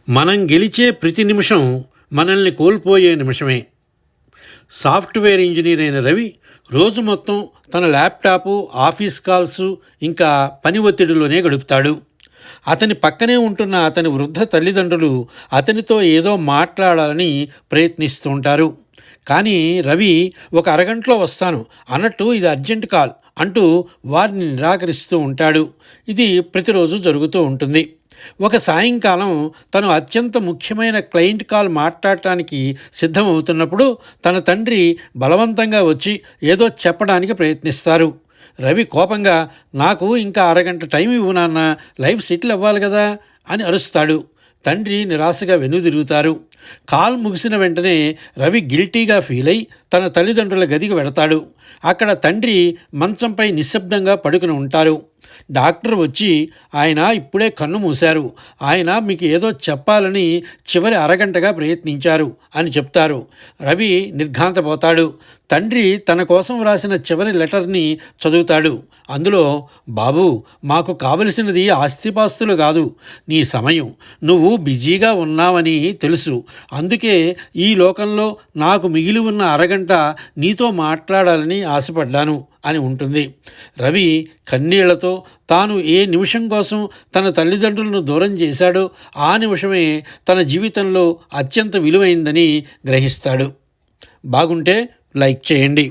మనం గెలిచే ప్రతి నిమిషం మనల్ని కోల్పోయే నిమిషమే. సాఫ్ట్వేర్ ఇంజనీర్ అయిన రవి రోజు మొత్తం తన ల్యాప్టాపు, ఆఫీస్ కాల్సు, ఇంకా పని ఒత్తిడిలోనే గడుపుతాడు. అతని పక్కనే ఉంటున్న అతని వృద్ధ తల్లిదండ్రులు అతనితో ఏదో మాట్లాడాలని ప్రయత్నిస్తూ ఉంటారు. కానీ రవి ఒక అరగంటలో వస్తాను అన్నట్టు ఇది అర్జెంట్ కాల్ అంటూ వారిని నిరాకరిస్తూ ఉంటాడు. ఇది ప్రతిరోజు జరుగుతూ ఉంటుంది. ఒక సాయంకాలం తను అత్యంత ముఖ్యమైన క్లయింట్ కాల్ మాట్లాడటానికి సిద్ధమవుతున్నప్పుడు తన తండ్రి బలవంతంగా వచ్చి ఏదో చెప్పడానికి ప్రయత్నిస్తారు. రవి కోపంగా, నాకు ఇంకా అరగంట టైం ఇవ్వు నాన్న, లైఫ్ సెటిల్ అవ్వాలి కదా అని అరుస్తాడు. తండ్రి నిరాశగా వెనుదిరుగుతారు. కాల్ ముగిసిన వెంటనే రవి గిల్టీగా ఫీల్ అయి తన తల్లిదండ్రుల గదికి వెడతాడు. అక్కడ తండ్రి మంచంపై నిశ్శబ్దంగా పడుకుని ఉంటారు. డాక్టర్ వచ్చి, ఆయన ఇప్పుడే కన్ను మూశారు, ఆయన మీకు ఏదో చెప్పాలని చివరి అరగంటగా ప్రయత్నించారు అని చెప్తారు. రవి నిర్ఘాంతపోతాడు. తండ్రి తన కోసం వ్రాసిన చివరి లెటర్ని చదువుతాడు. అందులో, బాబు, మాకు కావలసినది ఆస్తిపాస్తులు కాదు, నీ సమయం. నువ్వు బిజీగా ఉన్నావని తెలుసు, అందుకే ఈ లోకంలో నాకు మిగిలి ఉన్న అరగంట నీతో మాట్లాడాలని ఆశపడ్డాను అని ఉంటుంది. రవి కన్నీళ్లతో తాను ఏ నిమిషం కోసం తన తల్లిదండ్రులను దూరం చేశాడో ఆ నిమిషమే తన జీవితంలో అత్యంత విలువైందని గ్రహిస్తాడు. బాగుంటే లైక్ చేయండి.